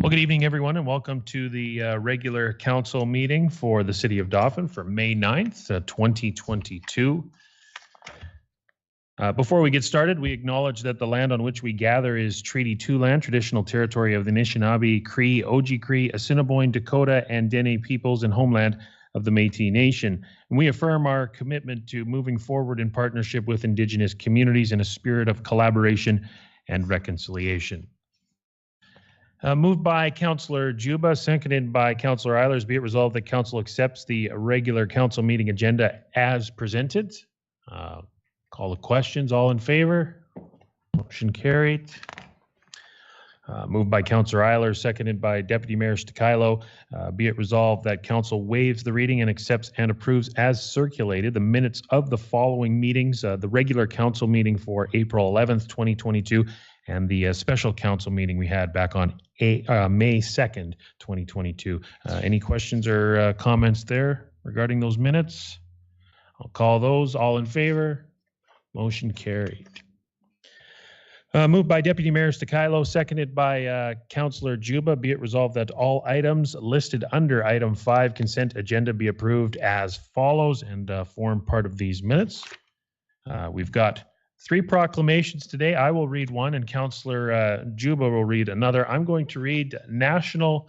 Well, good evening, everyone, and welcome to the regular council meeting for the City of Dauphin for May 9th, 2022. Before we get started, we acknowledge that the land on which we gather is Treaty 2 land, traditional territory of the Anishinaabe, Cree, Oji-Cree, Assiniboine, Dakota, and Dene peoples, and homeland of the Métis Nation. And we affirm our commitment to moving forward in partnership with Indigenous communities in a spirit of collaboration and reconciliation. Moved by Councillor Juba, seconded by Councillor Eilers. Be it resolved that Council accepts the regular council meeting agenda as presented. Call the questions. All in favor? Motion carried. Moved by Councillor Eilers, seconded by Deputy Mayor Stakilo. Be it resolved that Council waives the reading and accepts and approves as circulated the minutes of the following meetings: the regular council meeting for April 11th, 2022, and the special council meeting we had back on May 2nd, 2022. Any questions or comments there regarding those minutes? I'll call those. All in favor? Motion carried. Moved by Deputy Mayor Stakilo, seconded by Councillor Juba. Be it resolved that all items listed under item 5 consent agenda be approved as follows and form part of these minutes. We've got 3 proclamations today. I will read one and Councillor Juba will read another. I'm going to read National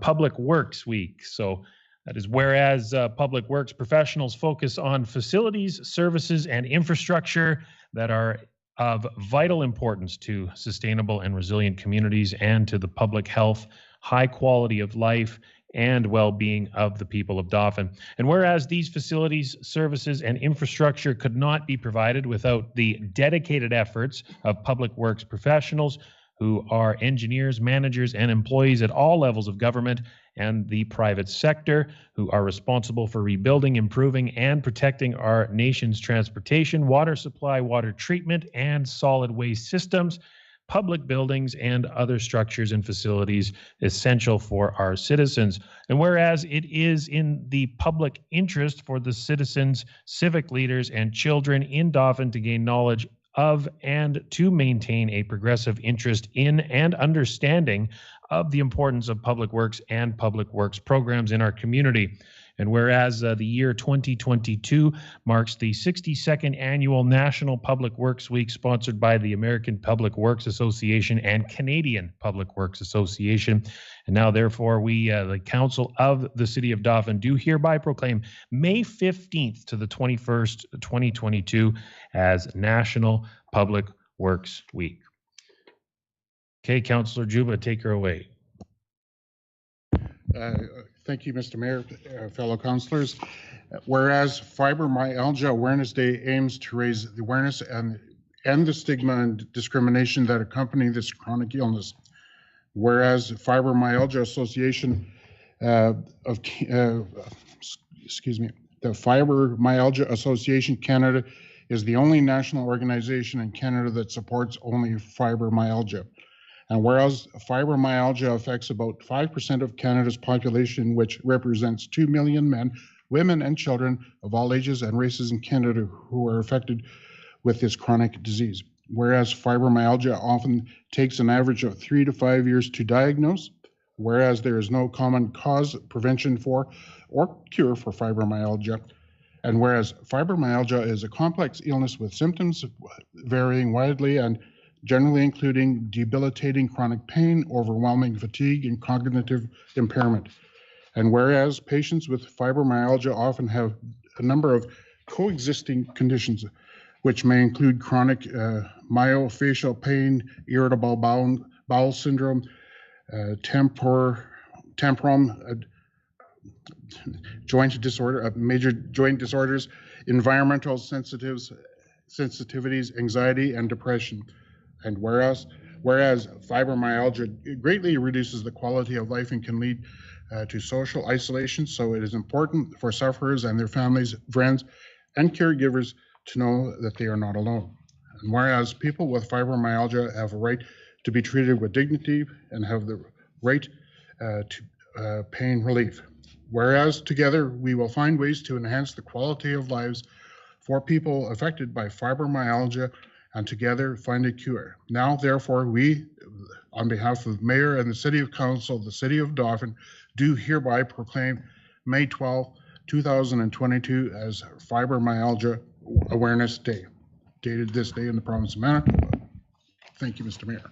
Public Works Week. So that is whereas public works professionals focus on facilities, services, and infrastructure that are of vital importance to sustainable and resilient communities and to the public health, high quality of life, and well-being of the people of Dauphin. And whereas these facilities, services, and infrastructure could not be provided without the dedicated efforts of public works professionals who are engineers, managers, and employees at all levels of government and the private sector who are responsible for rebuilding, improving, and protecting our nation's transportation, water supply, water treatment, and solid waste systems, public buildings, and other structures and facilities essential for our citizens. And whereas it is in the public interest for the citizens, civic leaders, and children in Dauphin to gain knowledge of and to maintain a progressive interest in and understanding of the importance of public works and public works programs in our community. And whereas the year 2022 marks the 62nd annual National Public Works Week, sponsored by the American Public Works Association and Canadian Public Works Association. And now, therefore, we, the Council of the City of Dauphin, do hereby proclaim May 15th to the 21st, 2022 as National Public Works Week. Okay, Councillor Juba, take her away. Thank you, Mr. Mayor, fellow councillors. Whereas Fibromyalgia Awareness Day aims to raise the awareness and end the stigma and discrimination that accompany this chronic illness. Whereas Fibromyalgia Association the Fibromyalgia Association Canada is the only national organization in Canada that supports only fibromyalgia. And whereas fibromyalgia affects about 5% of Canada's population, which represents 2 million men, women, and children of all ages and races in Canada who are affected with this chronic disease. Whereas fibromyalgia often takes an average of 3 to 5 years to diagnose, whereas there is no common cause, prevention for, or cure for fibromyalgia. And whereas fibromyalgia is a complex illness with symptoms varying widely and generally including debilitating chronic pain, overwhelming fatigue, and cognitive impairment. And whereas patients with fibromyalgia often have a number of coexisting conditions, which may include chronic myofascial pain, irritable bowel syndrome, temporum joint disorder, major joint disorders, environmental sensitivities, anxiety, and depression. And whereas fibromyalgia greatly reduces the quality of life and can lead to social isolation, so it is important for sufferers and their families, friends, and caregivers to know that they are not alone. And whereas people with fibromyalgia have a right to be treated with dignity and have the right to pain relief. Whereas together we will find ways to enhance the quality of lives for people affected by fibromyalgia and together find a cure. Now, therefore, we, on behalf of Mayor and the City of Council, the City of Dauphin, do hereby proclaim May 12, 2022 as Fibromyalgia Awareness Day, dated this day in the province of Manitoba. Thank you, Mr. Mayor.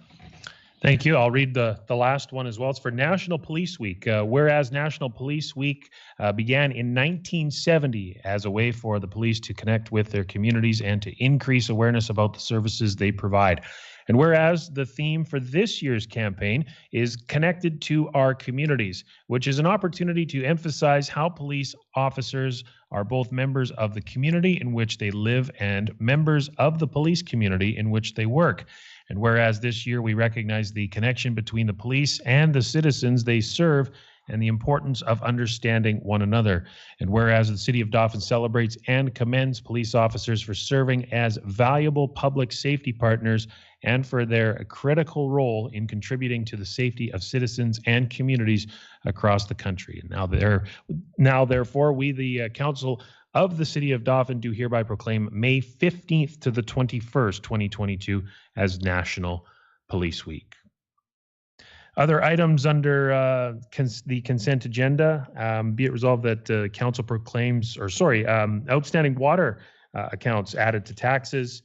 Thank you. I'll read the last one as well. It's for National Police Week. Whereas National Police Week began in 1970 as a way for the police to connect with their communities and to increase awareness about the services they provide. And whereas the theme for this year's campaign is connected to our communities, which is an opportunity to emphasize how police officers are both members of the community in which they live and members of the police community in which they work. And whereas this year we recognize the connection between the police and the citizens they serve and the importance of understanding one another. And whereas the City of Dauphin celebrates and commends police officers for serving as valuable public safety partners and for their critical role in contributing to the safety of citizens and communities across the country. And now therefore, we, the Council of the City of Dauphin, do hereby proclaim May 15th to the 21st, 2022 as National Police Week. Other items under the consent agenda, be it resolved that Council proclaims, outstanding water accounts added to taxes.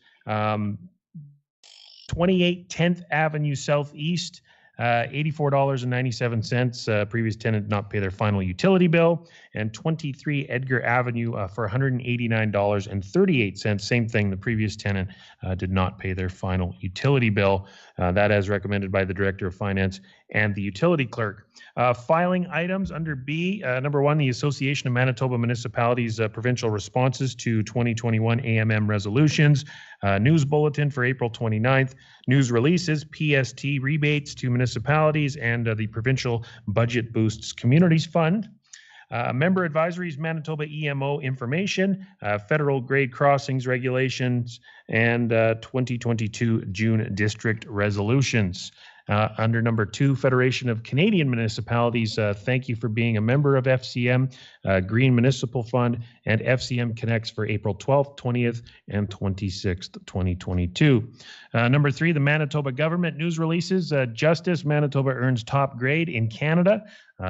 28 10th Avenue Southeast, $84.97. Previous tenant not pay their final utility bill. And 23 Edgar Avenue for $189.38. Same thing, the previous tenant did not pay their final utility bill. That as recommended by the Director of Finance and the utility clerk. Filing items under B, number 1, the Association of Manitoba Municipalities provincial responses to 2021 AMM resolutions. News bulletin for April 29th. News releases, PST rebates to municipalities, and the Provincial Budget Boosts Communities Fund. Member advisories, Manitoba EMO information, federal grade crossings regulations, and 2022 June district resolutions. Under number 2, Federation of Canadian Municipalities, thank you for being a member of FCM, Green Municipal Fund, and FCM Connects for April 12th, 20th, and 26th, 2022. Number 3, the Manitoba Government news releases, Justice, Manitoba earns top grade in Canada,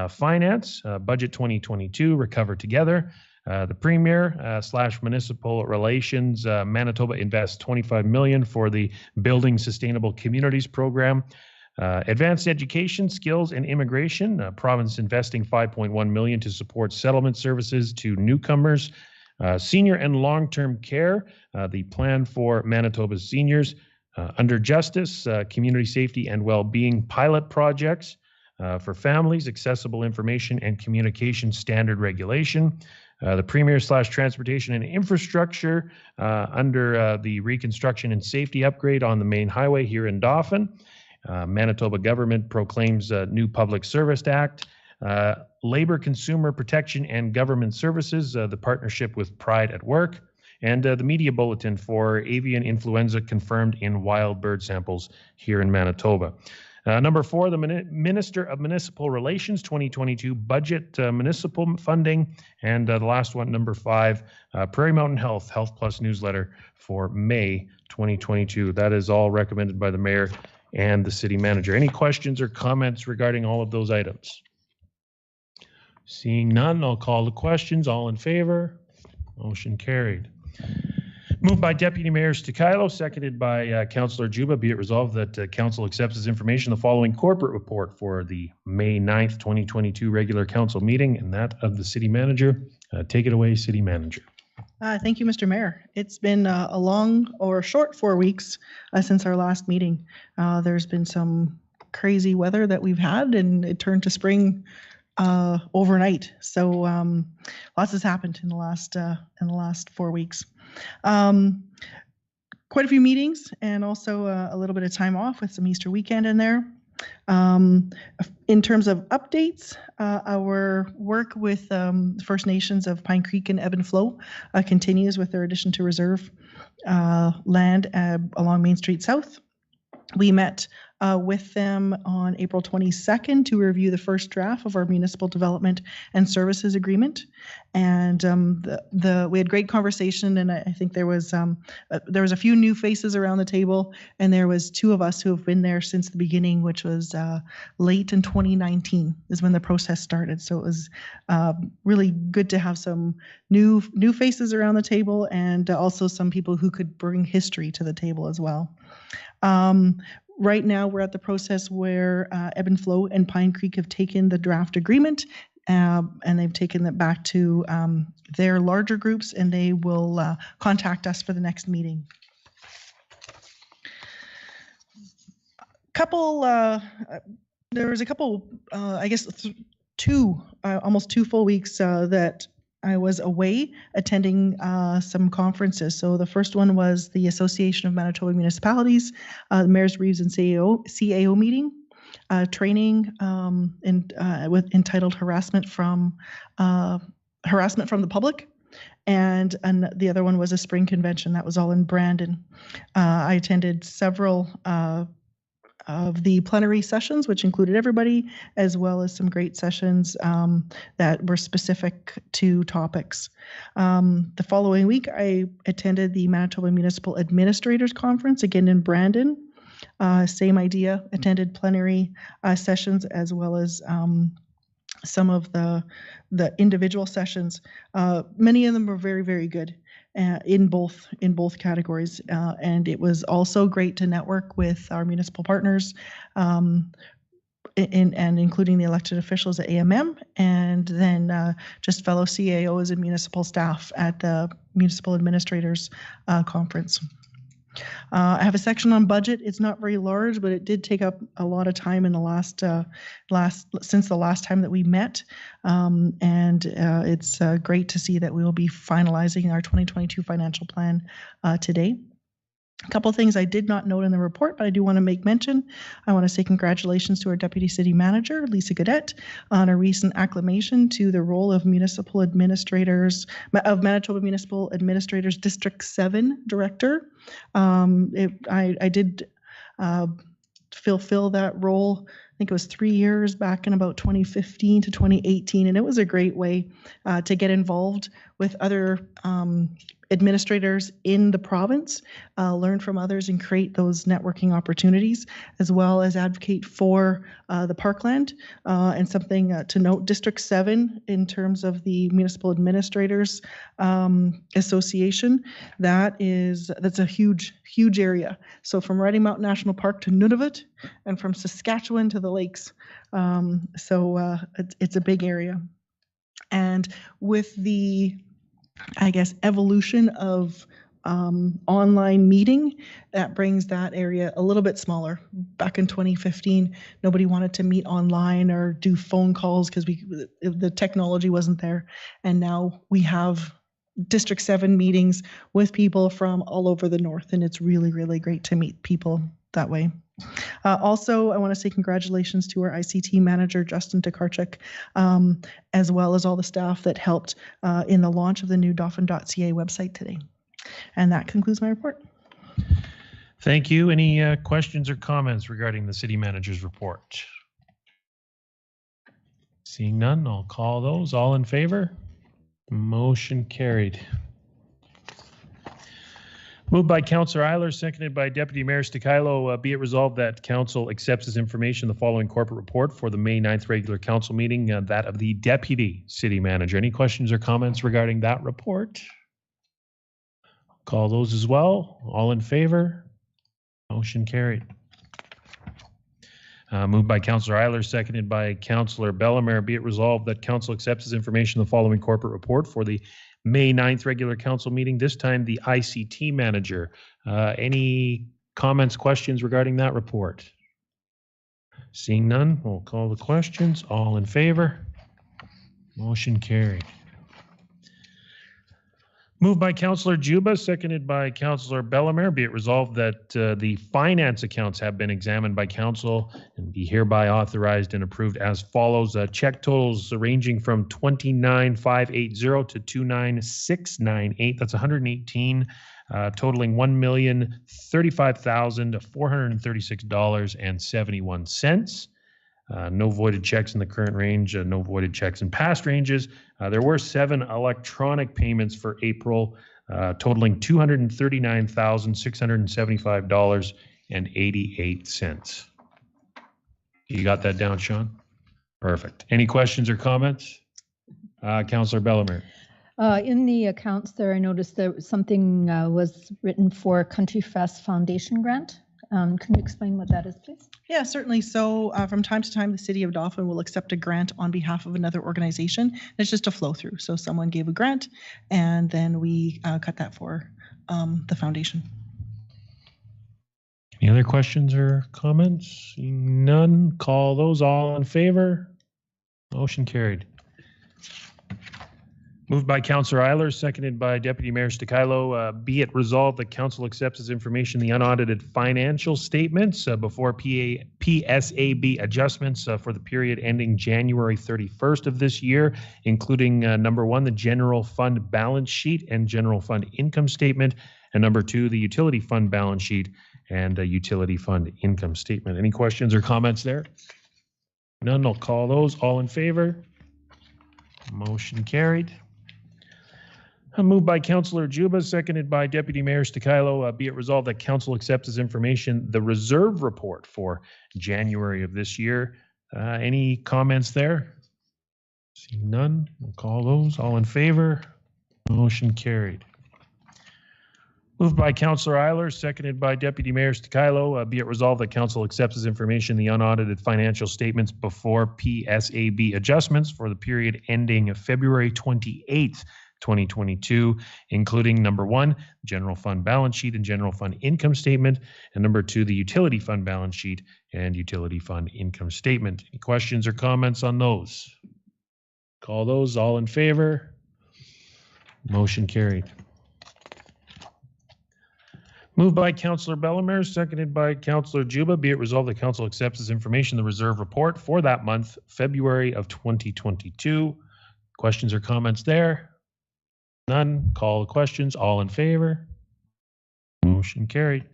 Finance, Budget 2022, Recover Together. The Premier / Municipal Relations, Manitoba invests $25 million for the Building Sustainable Communities program. Advanced education, skills, and immigration. Province investing $5.1 million to support settlement services to newcomers. Senior and long-term care. The plan for Manitoba's seniors. Under Justice, community safety and well-being pilot projects. For families, accessible information and communication standard regulation. The Premier / Transportation and Infrastructure under the reconstruction and safety upgrade on the main highway here in Dauphin. Manitoba government proclaims a new Public Service Act. Labor Consumer Protection and Government Services, the partnership with Pride at Work. And the media bulletin for avian influenza confirmed in wild bird samples here in Manitoba. Number 4, the Minister of Municipal Relations 2022 budget municipal funding. And the last one, number 5, Prairie Mountain Health Plus newsletter for May 2022. That is all recommended by the Mayor and the City Manager. Any questions or comments regarding all of those items? Seeing none, I'll call the questions. All in favor? Motion carried. Moved by Deputy Mayor Stikilo, seconded by Councillor Juba. Be it resolved that Council accepts as information the following corporate report for the May 9th, 2022 regular Council meeting, and that of the City Manager. Take it away, City Manager. Thank you, Mr. Mayor. It's been a long or short 4 weeks since our last meeting. There's been some crazy weather that we've had, and it turned to spring overnight. So lots has happened in the last 4 weeks. Quite a few meetings, and also a little bit of time off with some Easter weekend in there. In terms of updates, our work with First Nations of Pine Creek and Ebb and Flow continues with their addition to reserve land along Main Street South. We met with them on April 22nd to review the first draft of our municipal development and services agreement. And we had great conversation, and I think there was a few new faces around the table, and there was two of us who have been there since the beginning, which was late in 2019 is when the process started. So it was really good to have some new faces around the table, and also some people who could bring history to the table as well. Right now, we're at the process where Ebb and Flow and Pine Creek have taken the draft agreement, and they've taken it back to their larger groups, and they will contact us for the next meeting. There was a couple, I guess, almost 2 full weeks that I was away attending some conferences. So the first one was the Association of Manitoba Municipalities, the Mayors, Reeves, and CAO meeting, training entitled Harassment from the Public. And the other one was a spring convention that was all in Brandon. I attended several of the plenary sessions, which included everybody, as well as some great sessions that were specific to topics. The following week, I attended the Manitoba Municipal Administrators Conference, again in Brandon. Same idea, attended plenary sessions as well as some of the individual sessions. Many of them were very, very good. In both categories, and it was also great to network with our municipal partners, and including the elected officials at AMM, and then just fellow CAOs and municipal staff at the Municipal Administrators Conference. I have a section on budget. It's not very large, but it did take up a lot of time in the since the last time that we met. And it's great to see that we will be finalizing our 2022 financial plan today. A couple of things I did not note in the report, but I do want to make mention. I want to say congratulations to our Deputy City Manager, Lisa Gaudette, on a recent acclamation to the role of Municipal Administrators, of Manitoba Municipal Administrators District 7 Director. I did fulfill that role. I think it was 3 years back in about 2015 to 2018, and it was a great way to get involved with other administrators in the province, learn from others and create those networking opportunities, as well as advocate for the parkland. And something to note, District 7, in terms of the Municipal Administrators Association, that's a huge area. So from Riding Mountain National Park to Nunavut, and from Saskatchewan to the lakes. It's a big area. And with the, I guess, evolution of online meeting, that brings that area a little bit smaller. Back in 2015, nobody wanted to meet online or do phone calls because the technology wasn't there. And now we have District 7 meetings with people from all over the north, and it's really, really great to meet people that way. Also, I want to say congratulations to our ICT manager, Justin Tokarczuk, as well as all the staff that helped in the launch of the new Dauphin.ca website today. And that concludes my report. Thank you. Any questions or comments regarding the city manager's report? Seeing none, I'll call those. All in favor? Motion carried. Moved by Councillor Eiler, seconded by Deputy Mayor Stikilo. Be it resolved that Council accepts as information the following corporate report for the May 9th regular Council meeting, that of the Deputy City Manager. Any questions or comments regarding that report? I'll call those as well. All in favor? Motion carried. Moved by Councillor Eiler, seconded by Councillor Bellemare. Be it resolved that Council accepts as information the following corporate report for the May 9th regular Council meeting, this time the ICT Manager. Any comments, questions regarding that report? Seeing none, we'll call the questions. All in favor? Motion carried. Moved by Councillor Juba, seconded by Councillor Bellemare. Be it resolved that the finance accounts have been examined by Council and be hereby authorized and approved as follows. Check totals ranging from 29,580 to 29,698. That's 118 totaling $1,035,436.71. No voided checks in the current range, no voided checks in past ranges. There were 7 electronic payments for April, totaling $239,675.88. You got that down, Sean? Perfect. Any questions or comments? Councillor Bellemare. In the accounts there, I noticed that something was written for Country Fest Foundation grant. Can you explain what that is, please? Yeah, certainly. So from time to time, the city of Dauphin will accept a grant on behalf of another organization. It's just a flow through. So someone gave a grant and then we cut that for the foundation. Any other questions or comments? Seeing none, call those. All in favor? Motion carried. Moved by Councillor Eiler, seconded by Deputy Mayor Stakilo. Be it resolved that Council accepts as information the unaudited financial statements before PSAB adjustments for the period ending January 31st of this year, including number 1, the general fund balance sheet and general fund income statement, and number 2, the utility fund balance sheet and utility fund income statement. Any questions or comments there? None, I'll call those. All in favor? Motion carried. Moved by Councillor Juba, seconded by Deputy Mayor Stakilo. Be it resolved that Council accepts as information the reserve report for January of this year. Any comments there? Seeing none, we'll call those. All in favor? Motion carried. Moved by Councillor Eiler, seconded by Deputy Mayor Stakilo. Be it resolved that Council accepts as information the unaudited financial statements before PSAB adjustments for the period ending February 28th, 2022, including number 1, general fund balance sheet and general fund income statement, and number 2, the utility fund balance sheet and utility fund income statement. Any questions or comments on those? Call those. All in favor? Motion carried. Moved by Councillor Bellemare, seconded by Councillor Juba. Be it resolved that Council accepts as information the reserve report for that month, February of 2022. Questions or comments there? None. Call the questions. All in favor? Motion carried.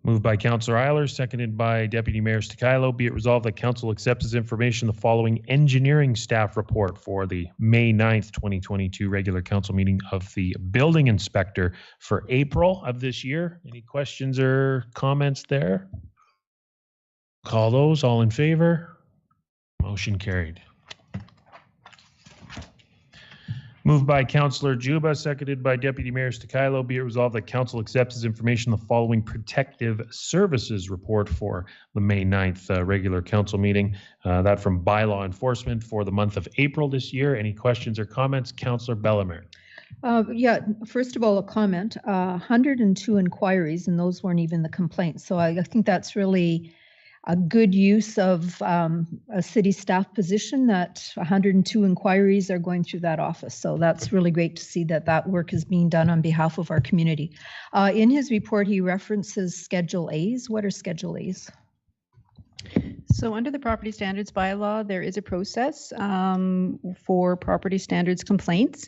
Moved by Councillor Eiler, seconded by Deputy Mayor Stakilo. Be it resolved that Council accepts as information the following engineering staff report for the May 9th, 2022 regular council meeting of the building inspector for April of this year. Any questions or comments there? Call those. All in favor? Motion carried. Moved by Councillor Juba, seconded by Deputy Mayor Stakilo. Be it resolved that Council accepts as information the following protective services report for the May 9th regular council meeting. That from bylaw enforcement for the month of April this year. Any questions or comments? Councillor Bellemare. Yeah, first of all, a comment. 102 inquiries, and those weren't even the complaints. So I think that's really a good use of a city staff position, that 102 inquiries are going through that office. So that's really great to see that that work is being done on behalf of our community. In his report, he references Schedule A's. What are Schedule A's? So under the property standards bylaw, there is a process for property standards complaints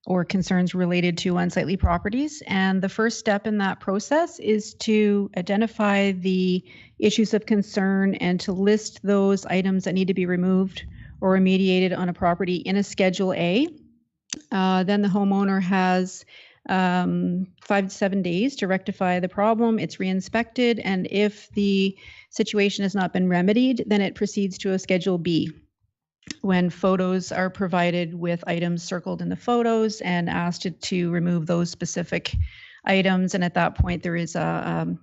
or concerns related to unsightly properties. And the first step in that process is to identify the issues of concern and to list those items that need to be removed or remediated on a property in a Schedule A. Then the homeowner has 5 to 7 days to rectify the problem. It's re-inspected, and if the situation has not been remedied, then it proceeds to a Schedule B, when photos are provided with items circled in the photos and asked to remove those specific items. And at that point, there is a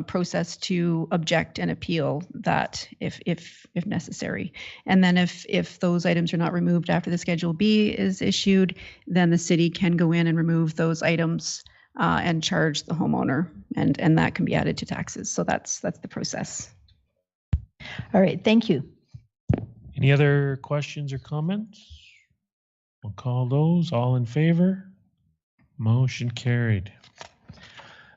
process to object and appeal that if necessary. And then if those items are not removed after the Schedule B is issued, then the city can go in and remove those items and charge the homeowner, and that can be added to taxes. So that's the process. All right, thank you. Any other questions or comments? We'll call those. All in favor? Motion carried.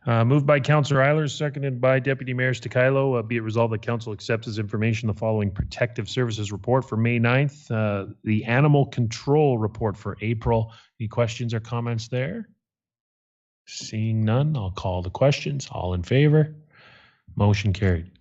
Moved by Councillor Eilers, seconded by Deputy Mayor Stakilo. Be it resolved that Council accepts as information the following Protective Services report for May 9th, the Animal Control report for April. Any questions or comments there? Seeing none, I'll call the questions. All in favor? Motion carried.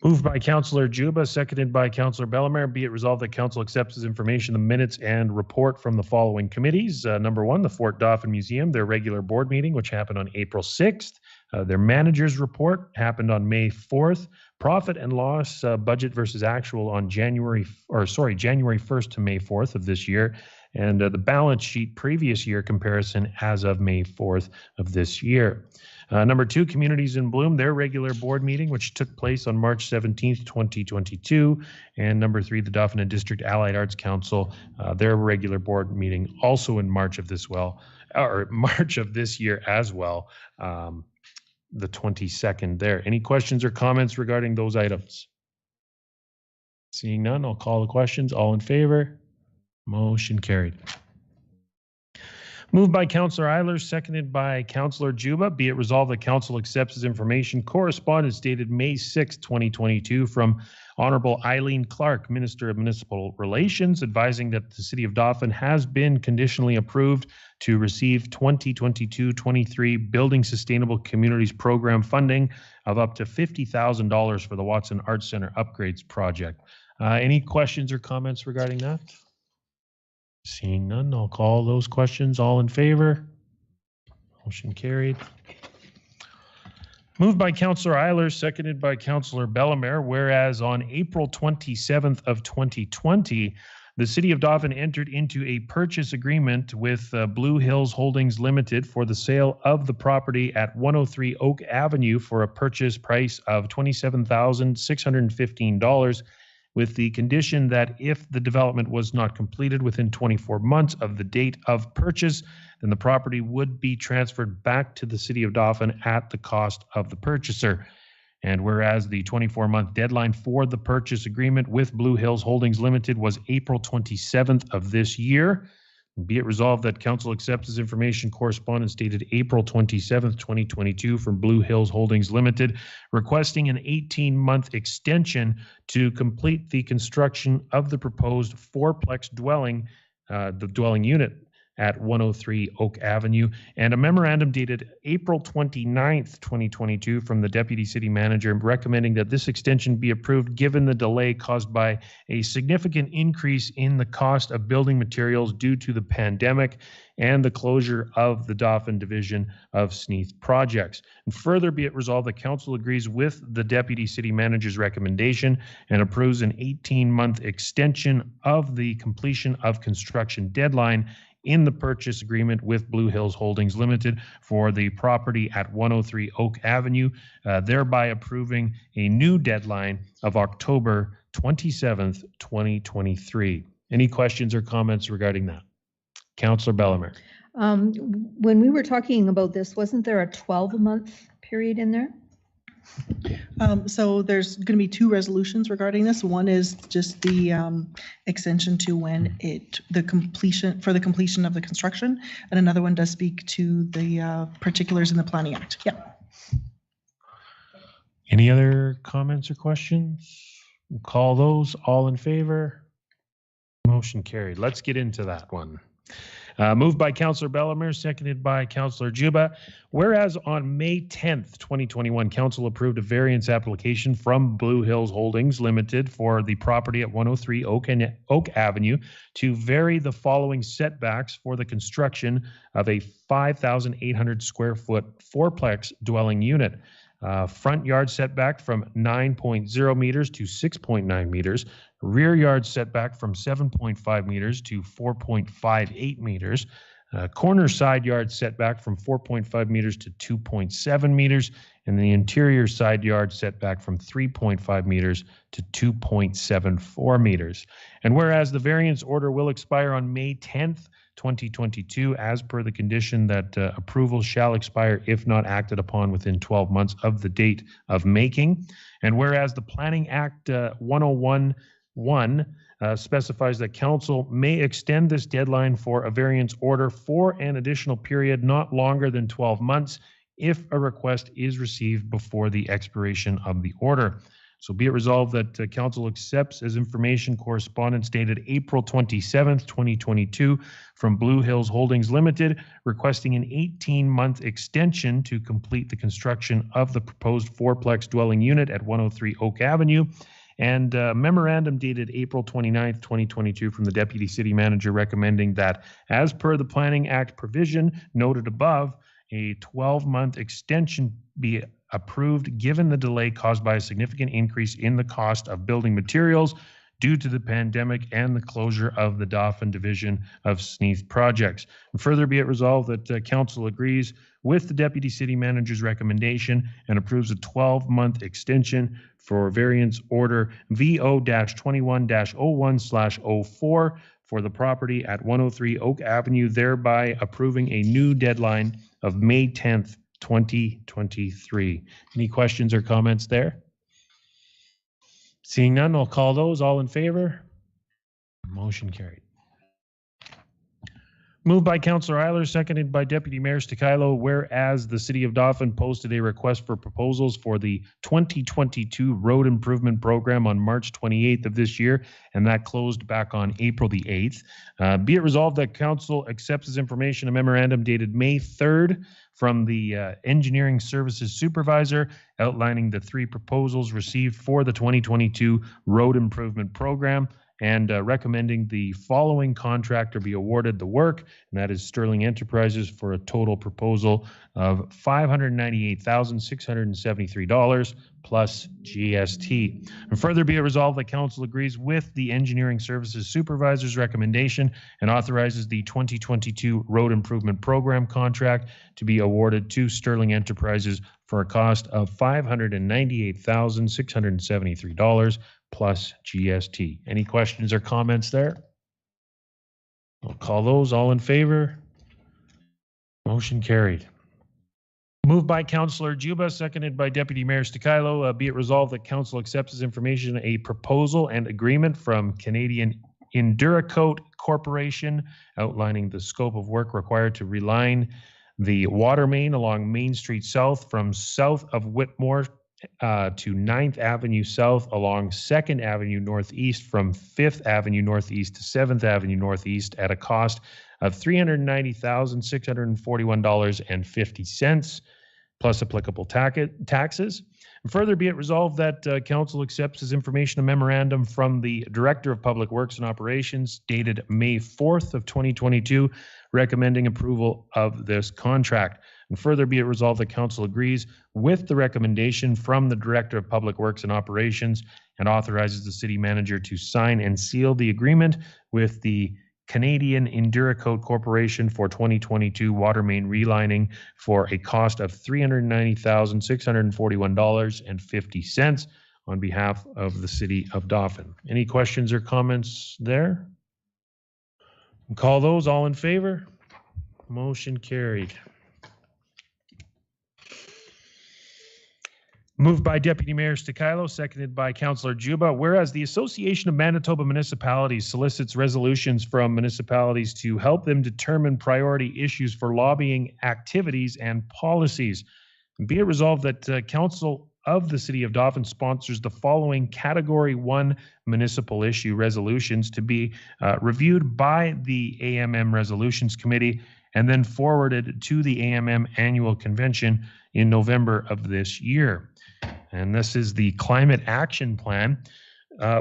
Moved by Councillor Juba, seconded by Councillor Bellemare. Be it resolved that Council accepts as information the minutes and report from the following committees. Number one, the Fort Dauphin Museum, their regular board meeting, which happened on April 6th. Their manager's report happened on May 4th. Profit and loss budget versus actual on January 1st to May 4th of this year. And the balance sheet previous year comparison as of May 4th of this year. Number two, Communities in Bloom, their regular board meeting, which took place on March 17th, 2022. And number three, the Dauphin and District Allied Arts Council, their regular board meeting, also in March of this year as well, the 22nd there. Any questions or comments regarding those items? Seeing none, I'll call the questions. All in favor? Motion carried. Moved by Councillor Eilers, seconded by Councillor Juba. Be it resolved that Council accepts as information correspondence dated May 6, 2022 from Honorable Eileen Clark, Minister of Municipal Relations, advising that the City of Dauphin has been conditionally approved to receive 2022-23 Building Sustainable Communities Program funding of up to $50,000 for the Watson Arts Center Upgrades project. Any questions or comments regarding that? Seeing none, I'll call those questions. All in favor? Motion carried. Moved by Councillor Eilers, seconded by Councillor Bellemare, whereas on April 27th of 2020, the City of Dauphin entered into a purchase agreement with Blue Hills Holdings Limited for the sale of the property at 103 Oak Avenue for a purchase price of $27,615, with the condition that if the development was not completed within 24 months of the date of purchase, then the property would be transferred back to the City of Dauphin at the cost of the purchaser. And whereas the 24-month deadline for the purchase agreement with Blue Hills Holdings Limited was April 27th of this year, be it resolved that Council accepts as information correspondence dated April 27th, 2022 from Blue Hills Holdings Limited, requesting an 18-month extension to complete the construction of the proposed fourplex dwelling, the dwelling unit at 103 Oak Avenue, and a memorandum dated April 29th, 2022 from the Deputy City Manager recommending that this extension be approved given the delay caused by a significant increase in the cost of building materials due to the pandemic and the closure of the Dauphin Division of Sneath Projects. And further, be it resolved that Council agrees with the Deputy City Manager's recommendation and approves an 18-month extension of the completion of construction deadline in the purchase agreement with Blue Hills Holdings Limited for the property at 103 Oak Avenue, thereby approving a new deadline of October 27th, 2023. Any questions or comments regarding that? Councillor Bellemare. When we were talking about this, wasn't there a 12-month period in there? So there's going to be two resolutions regarding this. One is just the extension to when the completion of the construction, and another one does speak to the particulars in the Planning Act. Yeah. Any other comments or questions? We'll call those. All in favor? Motion carried. Let's get into that one. Moved by Councillor Bellemare, seconded by Councillor Juba. Whereas on May 10th, 2021, Council approved a variance application from Blue Hills Holdings Limited for the property at 103 Oak Avenue to vary the following setbacks for the construction of a 5,800 square foot fourplex dwelling unit. Front yard setback from 9.0 meters to 6.9 meters, rear yard setback from 7.5 meters to 4.58 meters, corner side yard setback from 4.5 meters to 2.7 meters, and the interior side yard setback from 3.5 meters to 2.74 meters. And whereas the variance order will expire on May 10th, 2022, as per the condition that approval shall expire if not acted upon within 12 months of the date of making. And whereas the Planning Act 101.1 specifies that council may extend this deadline for a variance order for an additional period not longer than 12 months if a request is received before the expiration of the order. So be it resolved that council accepts as information correspondence dated April 27th, 2022 from Blue Hills Holdings Limited, requesting an 18-month extension to complete the construction of the proposed fourplex dwelling unit at 103 Oak Avenue, and memorandum dated April 29th, 2022 from the Deputy City Manager recommending that, as per the Planning Act provision noted above, a 12-month extension be approved given the delay caused by a significant increase in the cost of building materials due to the pandemic and the closure of the Dauphin division of Sneath Projects. And further be it resolved that council agrees with the Deputy City Manager's recommendation and approves a 12-month extension for variance order VO-21-01/04 for the property at 103 Oak Avenue, thereby approving a new deadline of May 10th, 2023. Any questions or comments there? Seeing none, I'll call those. All in favor? Motion carried. Moved by Councillor Eiler, seconded by Deputy Mayor Stakilo, whereas the City of Dauphin posted a request for proposals for the 2022 road improvement program on March 28th of this year, and that closed back on April the 8th. Be it resolved that Council accepts as information a memorandum dated May 3rd from the Engineering Services Supervisor outlining the 3 proposals received for the 2022 road improvement program, and recommending the following contractor be awarded the work, and that is Sterling Enterprises, for a total proposal of $598,673 plus GST. And further be it resolved that council agrees with the Engineering Services Supervisor's recommendation and authorizes the 2022 Road Improvement Program contract to be awarded to Sterling Enterprises for a cost of $598,673 plus GST. Any questions or comments there? I'll call those. All in favor? Motion carried. Moved by Councillor Juba, seconded by Deputy Mayor Stakilo. Be it resolved that council accepts as information a proposal and agreement from Canadian Enduracoat Corporation outlining the scope of work required to reline the water main along Main Street South from south of Whitmore to 9th Avenue South along 2nd Avenue Northeast from 5th Avenue Northeast to 7th Avenue Northeast at a cost of $390,641.50 plus applicable taxes. And further be it resolved that council accepts as information a memorandum from the Director of Public Works and Operations dated May 4th of 2022 recommending approval of this contract. And further be it resolved that council agrees with the recommendation from the Director of Public Works and Operations and authorizes the city manager to sign and seal the agreement with the Canadian Enduracoat Corporation for 2022 water main relining for a cost of $390,641.50 on behalf of the City of Dauphin. Any questions or comments there? Call those. All in favor? Motion carried. Moved by Deputy Mayor Stakilo, seconded by Councillor Juba. Whereas the Association of Manitoba Municipalities solicits resolutions from municipalities to help them determine priority issues for lobbying activities and policies. Be it resolved that Council of the City of Dauphin sponsors the following Category 1 municipal issue resolutions to be reviewed by the AMM Resolutions Committee and then forwarded to the AMM Annual Convention in November of this year. And this is the Climate Action Plan.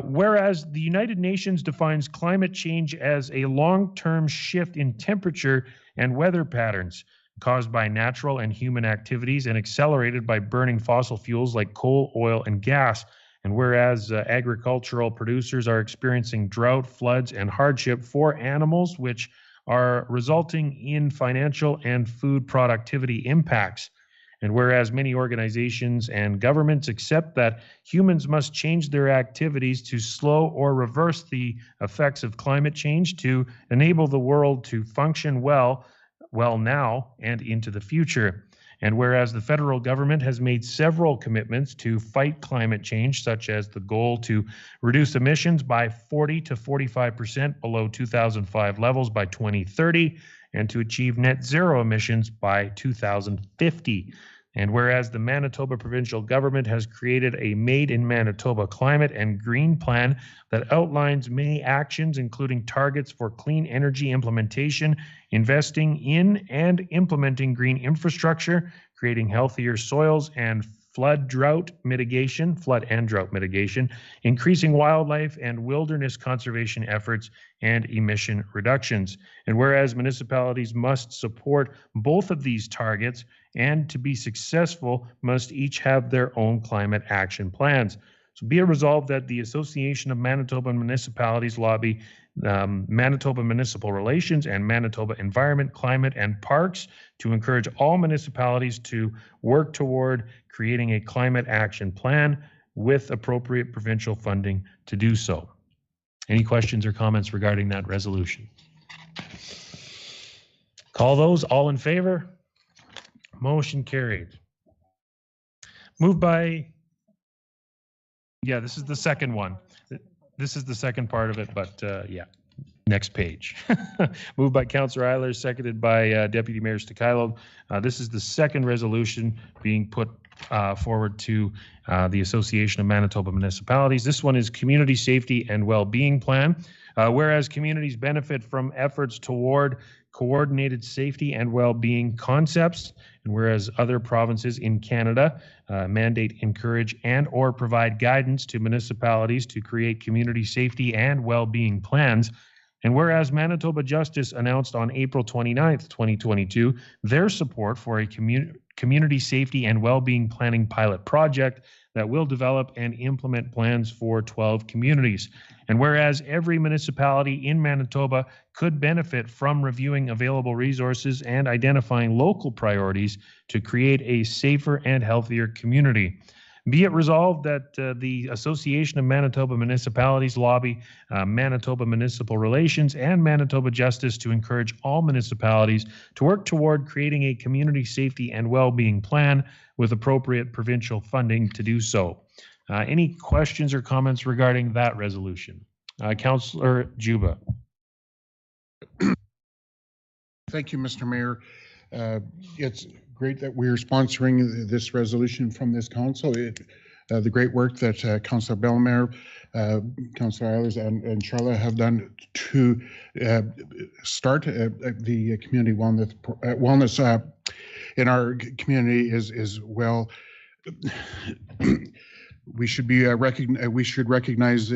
Whereas the United Nations defines climate change as a long-term shift in temperature and weather patterns caused by natural and human activities and accelerated by burning fossil fuels like coal, oil, and gas. And whereas agricultural producers are experiencing drought, floods, and hardship for animals, which are resulting in financial and food productivity impacts. And whereas many organizations and governments accept that humans must change their activities to slow or reverse the effects of climate change to enable the world to function well now and into the future. And whereas the federal government has made several commitments to fight climate change, such as the goal to reduce emissions by 40 to 45% below 2005 levels by 2030, and to achieve net zero emissions by 2050. And whereas the Manitoba provincial government has created a Made in Manitoba Climate and Green Plan that outlines many actions, including targets for clean energy implementation, investing in and implementing green infrastructure, creating healthier soils and flood and drought mitigation, increasing wildlife and wilderness conservation efforts, and emission reductions. And whereas municipalities must support both of these targets, and to be successful, must each have their own climate action plans. So be it resolved that the Association of Manitoba Municipalities lobby Manitoba Municipal Relations and Manitoba Environment, Climate, and Parks to encourage all municipalities to work toward creating a climate action plan with appropriate provincial funding to do so. Any questions or comments regarding that resolution? Call those. All in favor? Motion carried. Moved by, yeah, this is the second one. This is the second part of it, but yeah, next page. Moved by Councillor Eilers, seconded by Deputy Mayor Stakilo. This is the second resolution being put forward to the Association of Manitoba Municipalities. This one is Community Safety and Wellbeing Plan. Whereas communities benefit from efforts toward coordinated safety and well-being concepts, and whereas other provinces in Canada mandate, encourage, and or provide guidance to municipalities to create community safety and well-being plans, and whereas Manitoba Justice announced on April 29th, 2022, their support for a community safety and well-being planning pilot project that will develop and implement plans for 12 communities. And whereas every municipality in Manitoba could benefit from reviewing available resources and identifying local priorities to create a safer and healthier community. Be it resolved that the Association of Manitoba Municipalities lobby Manitoba Municipal Relations and Manitoba Justice to encourage all municipalities to work toward creating a community safety and well-being plan with appropriate provincial funding to do so. Any questions or comments regarding that resolution? Councillor Juba. Thank you, Mr. Mayor. It's great that we're sponsoring this resolution from this council. The great work that Councillor Bellemare, Councillor Eilers, and Charlotte have done to start the community wellness in our community is well. We should be we should recognize.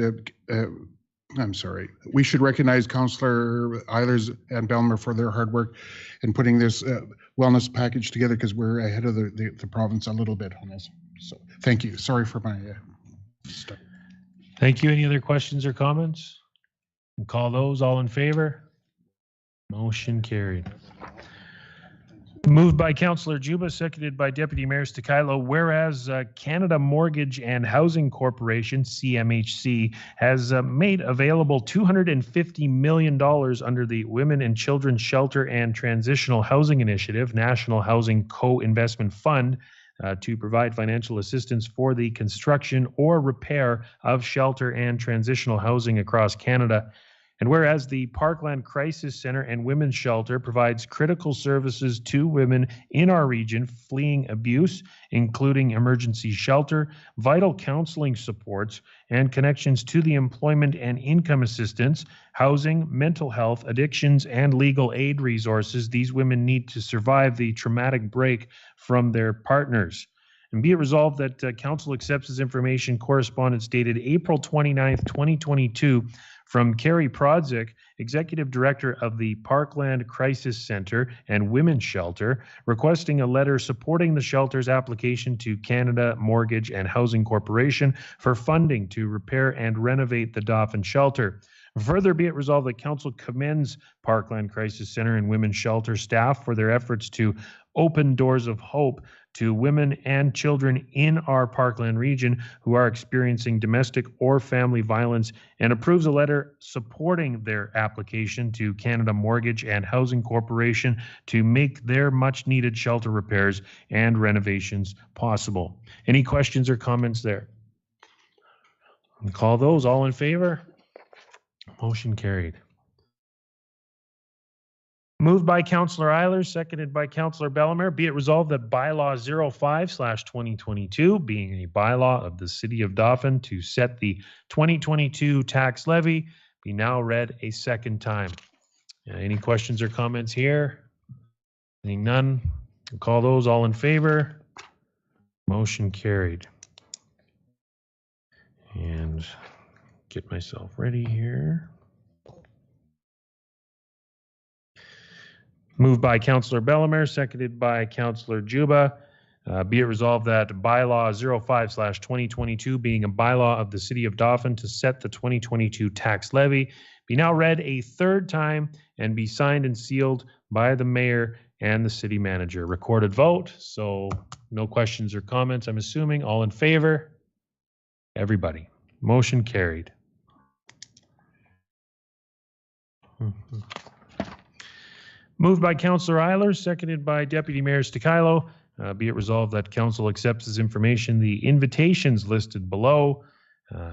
I'm sorry. We should recognize Councillor Eilers and Bellemare for their hard work in putting this wellness package together, because we're ahead of the province a little bit on this. So thank you. Sorry for my stuff. Thank you. Any other questions or comments? We'll call those. All in favor? Motion carried. Moved by Councillor Juba, seconded by Deputy Mayor Stakilo. Whereas Canada Mortgage and Housing Corporation, CMHC, has made available $250 million under the Women and Children's Shelter and Transitional Housing Initiative, National Housing Co-Investment Fund, to provide financial assistance for the construction or repair of shelter and transitional housing across Canada. And whereas the Parkland Crisis Center and Women's Shelter provides critical services to women in our region fleeing abuse, including emergency shelter, vital counseling supports, and connections to the employment and income assistance, housing, mental health, addictions, and legal aid resources these women need to survive the traumatic break from their partners. And be it resolved that Council accepts this information correspondence dated April 29th, 2022, from Carrie Prodzik, Executive Director of the Parkland Crisis Center and Women's Shelter, requesting a letter supporting the shelter's application to Canada Mortgage and Housing Corporation for funding to repair and renovate the Dauphin shelter. Further, be it resolved that Council commends Parkland Crisis Center and Women's Shelter staff for their efforts to Open Doors of Hope to women and children in our Parkland region who are experiencing domestic or family violence, and approves a letter supporting their application to Canada Mortgage and Housing Corporation to make their much-needed shelter repairs and renovations possible. Any questions or comments there? I'll call those. All in favor? Motion carried. Moved by Councillor Eilers, seconded by Councillor Bellemare. Be it resolved that bylaw 05/2022, being a bylaw of the City of Dauphin to set the 2022 tax levy, be now read a second time. Any questions or comments here? Seeing none, I'll call those. All in favor? Motion carried. And get myself ready here. Moved by Councillor Bellemare, seconded by Councillor Juba. Be it resolved that bylaw 05/2022, being a bylaw of the City of Dauphin to set the 2022 tax levy, be now read a third time and be signed and sealed by the mayor and the city manager. Recorded vote, so no questions or comments, I'm assuming. All in favor? Everybody. Motion carried. Moved by Councillor Eilers, seconded by Deputy Mayor Stikilo. Be it resolved that Council accepts as information the invitations listed below.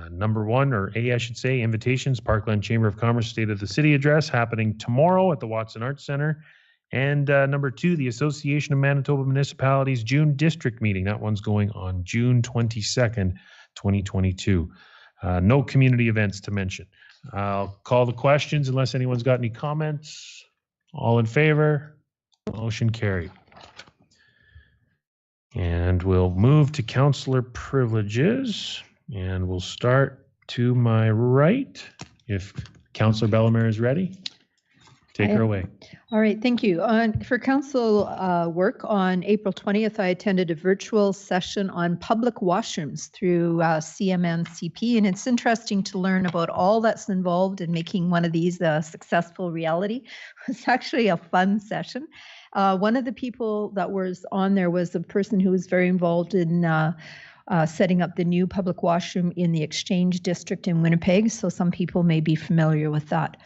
Number one, or A, I should say, invitations, Parkland Chamber of Commerce State of the City address happening tomorrow at the Watson Arts Center. And number two, the Association of Manitoba Municipalities June District meeting. That one's going on June 22nd, 2022. No community events to mention. I'll call the questions unless anyone's got any comments. All in favor? Motion carried. And we'll move to councillor privileges, and we'll start to my right. If Councillor Bellemare is ready, take her away. All right, thank you. For council work, on April 20th, I attended a virtual session on public washrooms through CMNCP, and it's interesting to learn about all that's involved in making one of these a successful reality. It's actually a fun session. One of the people that was on there was a person who was very involved in setting up the new public washroom in the Exchange District in Winnipeg, so some people may be familiar with that.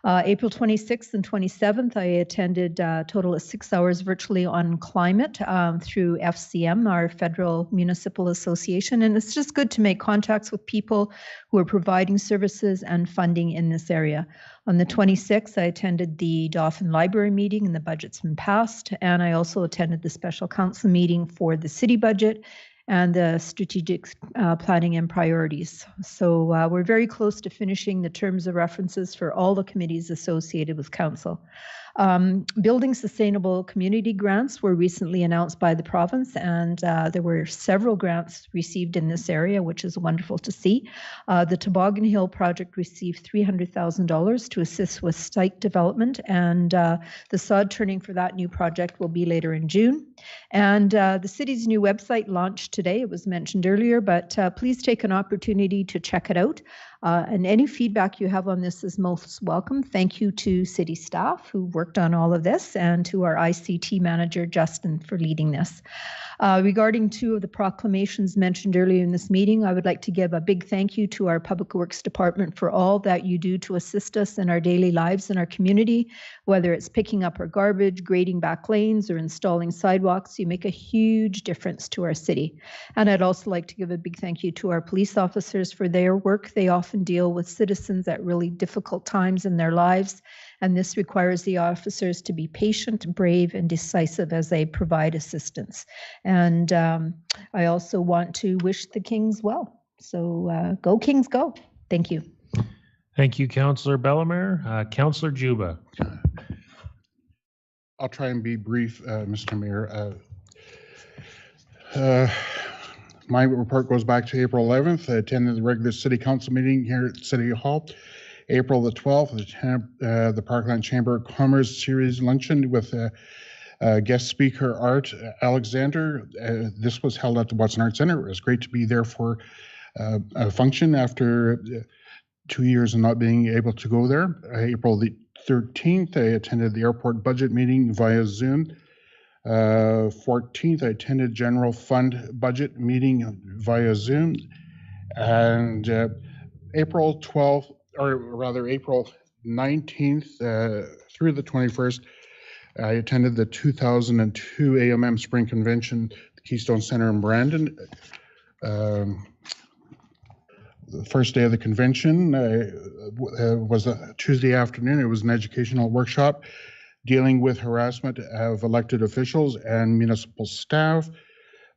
April 26th and 27th, I attended a total of 6 hours virtually on climate through FCM, our Federal Municipal Association. And it's just good to make contacts with people who are providing services and funding in this area. On the 26th, I attended the Dauphin Library meeting, and the budget's been passed. And I also attended the special council meeting for the city budget and the strategic planning and priorities. So we're very close to finishing the terms of references for all the committees associated with council. Building sustainable community grants were recently announced by the province, and there were several grants received in this area, which is wonderful to see. The Toboggan Hill project received $300,000 to assist with site development, and the sod turning for that new project will be later in June. And the city's new website launched today. It was mentioned earlier, but please take an opportunity to check it out. And any feedback you have on this is most welcome. Thank you to city staff who worked on all of this, and to our ICT manager, Justin, for leading this. Regarding two of the proclamations mentioned earlier in this meeting, I would like to give a big thank you to our Public Works Department for all that you do to assist us in our daily lives in our community, whether it's picking up our garbage, grading back lanes, or installing sidewalks. You make a huge difference to our city. And I'd also like to give a big thank you to our police officers for their work. They often deal with citizens at really difficult times in their lives, and this requires the officers to be patient, brave, and decisive as they provide assistance. And I also want to wish the Kings well. So go Kings, go. Thank you. Thank you, Councillor Bellemare. Councillor Juba. I'll try and be brief, Mr. Mayor. My report goes back to April 11th. I attended the regular City Council meeting here at City Hall. April the 12th, the Parkland Chamber of Commerce series luncheon with guest speaker Art Alexander. This was held at the Watson Arts Center. It was great to be there for a function after 2 years of not being able to go there. April the 13th, I attended the airport budget meeting via Zoom. 14th, I attended general fund budget meeting via Zoom. And April 12th, or rather April 19th through the 21st, I attended the 2002 AMM Spring Convention, the Keystone Center in Brandon. The first day of the convention was a Tuesday afternoon. It was an educational workshop dealing with harassment of elected officials and municipal staff.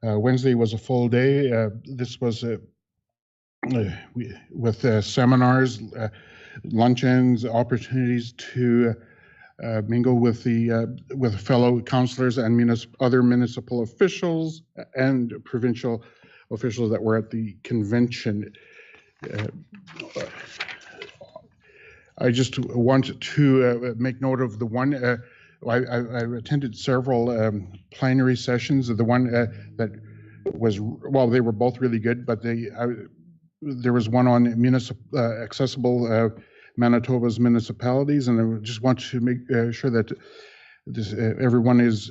Wednesday was a full day. This was with seminars, luncheons, opportunities to mingle with fellow councillors and other municipal officials and provincial officials that were at the convention. I just want to make note of the one. I attended several plenary sessions. The one that was, well, they were both really good, but there was one on accessible Manitoba's municipalities, and I just want to make sure that everyone is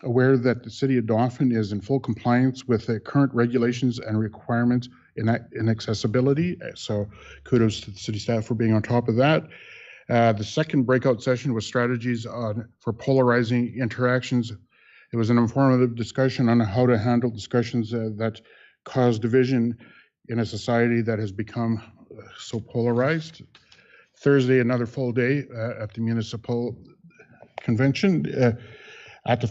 aware that the City of Dauphin is in full compliance with the current regulations and requirements in accessibility. So kudos to the city staff for being on top of that. The second breakout session was strategies for polarizing interactions. It was an informative discussion on how to handle discussions that cause division in a society that has become so polarized. Thursday, another full day at the municipal convention. At the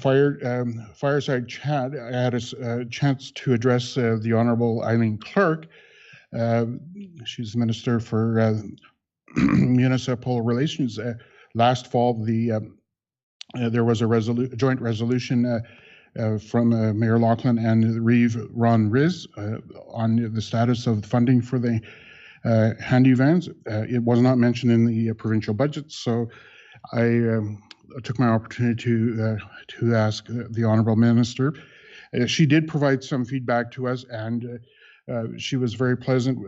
fireside chat, I had a chance to address the Honorable Eileen Clark. She's the Minister for Municipal Relations. Last fall, there was a joint resolution from Mayor Laughlin and Reeve Ron Riz on the status of funding for the handy vans. It was not mentioned in the provincial budget, so I took my opportunity to ask the Honourable Minister. She did provide some feedback to us, and she was very pleasant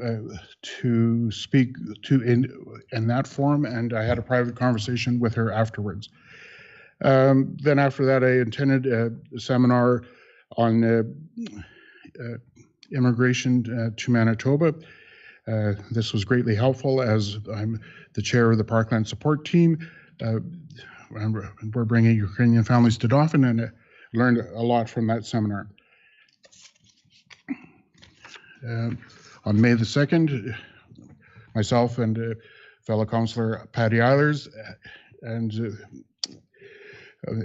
to speak to in that forum, and I had a private conversation with her afterwards. Then after that, I attended a seminar on immigration to Manitoba. This was greatly helpful as I'm the chair of the Parkland support team. We're bringing Ukrainian families to Dauphin, and learned a lot from that seminar. On May the 2nd, myself and fellow councillor Patty Eilers and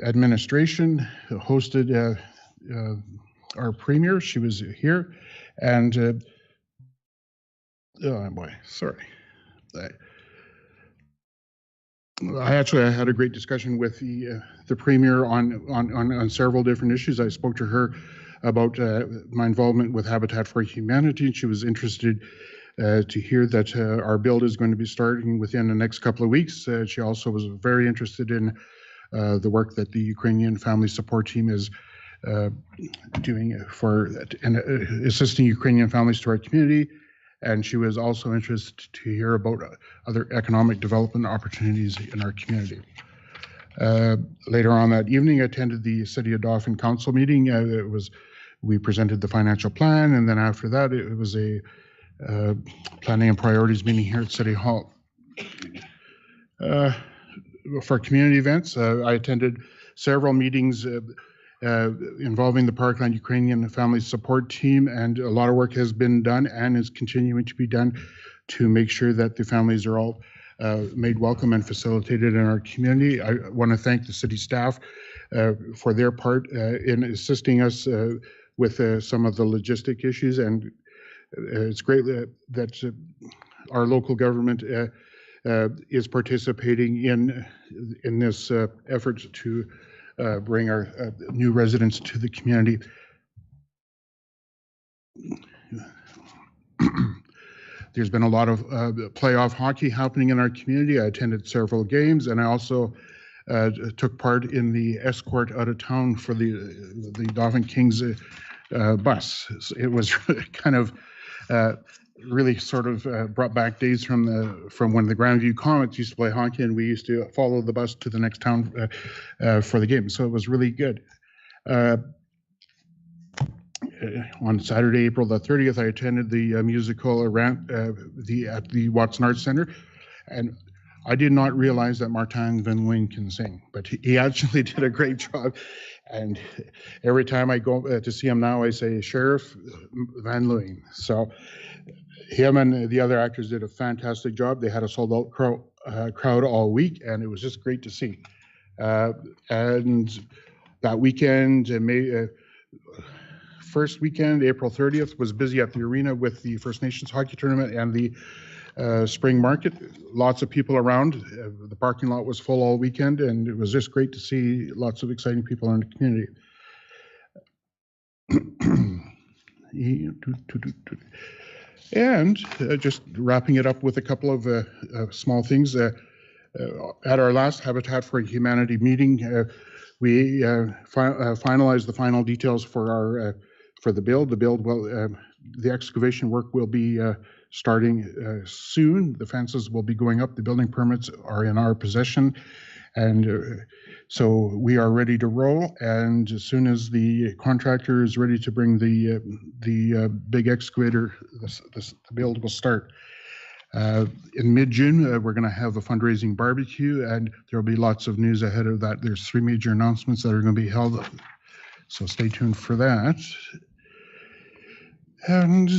administration hosted our premier. She was here, and oh boy, sorry. I had a great discussion with the premier on several different issues. I spoke to her about my involvement with Habitat for Humanity, and she was interested to hear that our build is going to be starting within the next couple of weeks. She also was very interested in the work that the Ukrainian Family Support Team is doing for assisting Ukrainian families to our community. And she was also interested to hear about other economic development opportunities in our community. Later on that evening, I attended the City of Dauphin Council meeting. We presented the financial plan, and then after that, it was a planning and priorities meeting here at City Hall. For community events, I attended several meetings involving the Parkland Ukrainian Family Support Team, and a lot of work has been done and is continuing to be done to make sure that the families are all made welcome and facilitated in our community. I want to thank the city staff for their part in assisting us with some of the logistic issues, and it's great that our local government is participating in this effort to bring our new residents to the community. There's been a lot of playoff hockey happening in our community. I attended several games, and I also took part in the escort out of town for the Dauphin Kings bus. So it was kind of really sort of brought back days from when the Grandview Comets used to play hockey, and we used to follow the bus to the next town for the game. So it was really good. Uh, on Saturday, April the 30th, I attended the musical at the Watson Arts Center, and I did not realize that Martin Van Leeuwen can sing, but he actually did a great job. And every time I go to see him now, I say, Sheriff Van Leeuwen. So him and the other actors did a fantastic job. They had a sold-out crowd all week, and it was just great to see. And that weekend, first weekend, April 30th, was busy at the arena with the First Nations hockey tournament and the spring market. Lots of people around. The parking lot was full all weekend, and it was just great to see lots of exciting people in the community. And just wrapping it up with a couple of small things. At our last Habitat for Humanity meeting, we finalized the final details for the build. The excavation work will be starting soon. The fences will be going up. The building permits are in our possession, and so we are ready to roll. And as soon as the contractor is ready to bring the big excavator, the build will start. In mid-June, we're going to have a fundraising barbecue, and there will be lots of news ahead of that. There's 3 major announcements that are going to be held, so stay tuned for that. And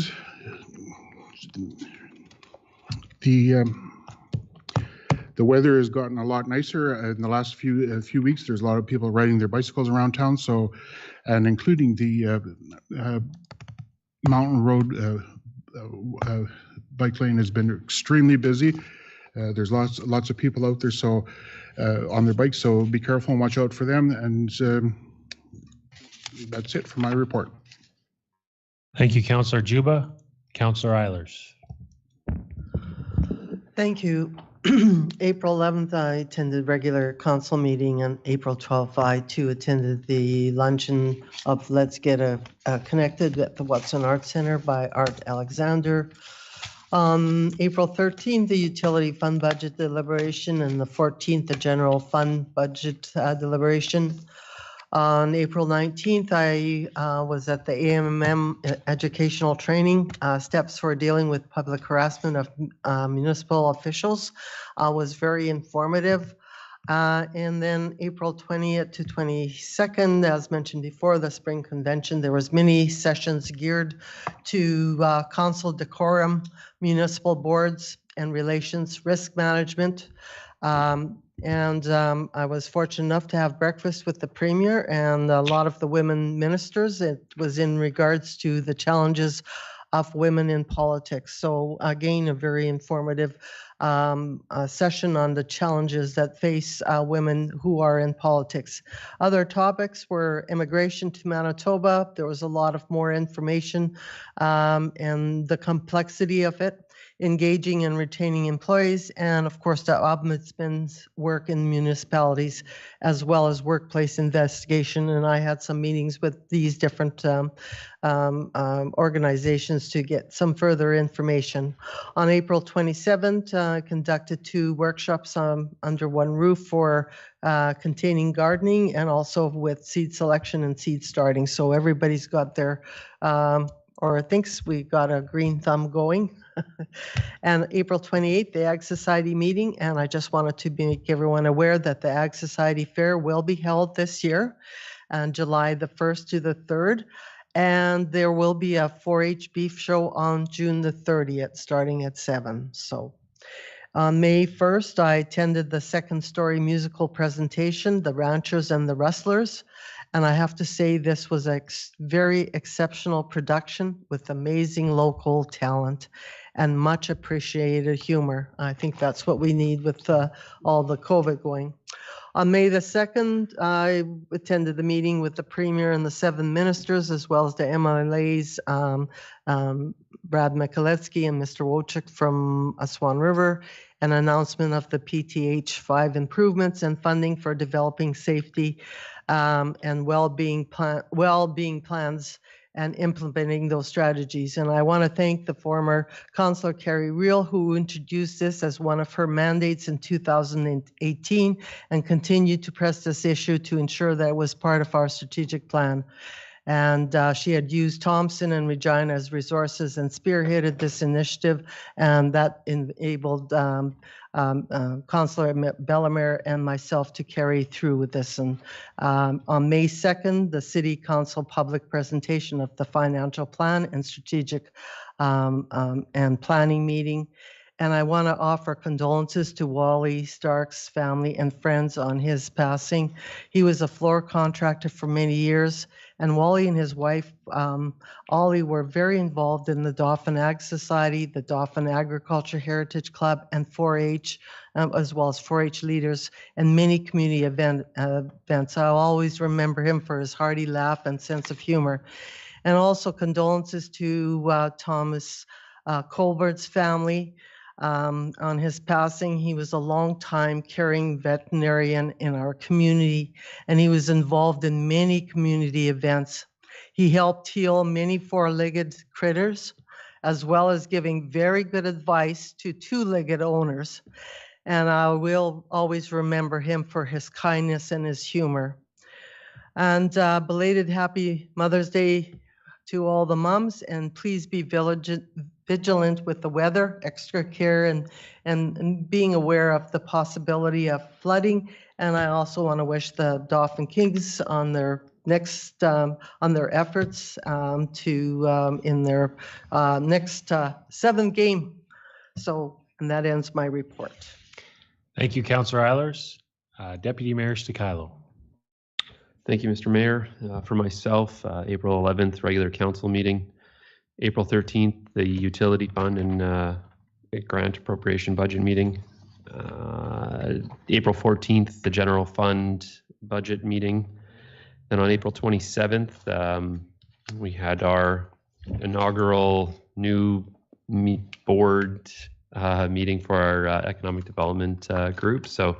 the weather has gotten a lot nicer in the last few weeks. There's a lot of people riding their bicycles around town, so, and including the Mountain Road bike lane has been extremely busy. There's lots of people out there, so on their bikes. So be careful and watch out for them. And that's it for my report. Thank you, Councillor Juba. Councillor Eilers. Thank you. April 11th, I attended regular council meeting, and April 12th, I too attended the luncheon of Let's Get Connected at the Watson Arts Center by Art Alexander. April 13th, the utility fund budget deliberation, and the 14th, the general fund budget deliberation. On April 19th, I was at the AMM educational training, steps for dealing with public harassment of municipal officials. Was very informative. And then April 20th to 22nd, as mentioned before, the spring convention, there was many sessions geared to council decorum, municipal boards and relations, risk management. I was fortunate enough to have breakfast with the Premier and a lot of the women ministers. It was in regards to the challenges of women in politics. So again, a very informative session on the challenges that face women who are in politics. Other topics were immigration to Manitoba. There was a lot of more information and the complexity of it, engaging and retaining employees, and of course the ombudsman's work in municipalities, as well as workplace investigation. And I had some meetings with these different organizations to get some further information. On April 27th, I conducted 2 workshops under one roof for containing gardening, and also with seed selection and seed starting. So everybody's got their, or thinks we got a green thumb going. And April 28th, the Ag Society meeting, and I just wanted to make everyone aware that the Ag Society Fair will be held this year on July the 1st to the 3rd. And there will be a 4-H beef show on June the 30th, starting at 7. So on May 1st, I attended the Second Story musical presentation, The Ranchers and the Rustlers. And I have to say, this was a very exceptional production with amazing local talent and much appreciated humor. I think that's what we need with all the COVID going. On May the 2nd, I attended the meeting with the Premier and the 7 ministers, as well as the MLAs, Brad Mikulewski and Mr. Wojcik from Swan River, an announcement of the PTH 5 improvements and funding for developing safety and well-being plans and implementing those strategies. And I want to thank the former Councillor Carrie Reel, who introduced this as one of her mandates in 2018 and continued to press this issue to ensure that it was part of our strategic plan. And she had used Thompson and Regina as resources and spearheaded this initiative, and that enabled Councillor Bellemare and myself to carry through with this. And on May 2nd, the City Council public presentation of the financial plan and strategic and planning meeting. And I want to offer condolences to Wally Stark's family and friends on his passing. He was a floor contractor for many years, and Wally and his wife, Ollie, were very involved in the Dauphin Ag Society, the Dauphin Agriculture Heritage Club, and 4-H, as well as 4-H leaders, and many community events. I'll always remember him for his hearty laugh and sense of humor. And also condolences to Thomas Colbert's family. On his passing, he was a long-time caring veterinarian in our community, and he was involved in many community events. He helped heal many four-legged critters, as well as giving very good advice to two-legged owners. And I will always remember him for his kindness and his humor. And belated happy Mother's Day to all the moms, and please be vigilant with the weather, extra care, and being aware of the possibility of flooding. And I also want to wish the Dauphin Kings on their next on their efforts in their next 7th game. So, and that ends my report. Thank you, Councillor Eilers. Deputy Mayor Stakilo. Thank you, Mr. Mayor. For myself, April 11th, regular council meeting. April 13th, the utility fund and grant appropriation budget meeting. April 14th, the general fund budget meeting. Then on April 27th, we had our inaugural new board meeting for our economic development group. So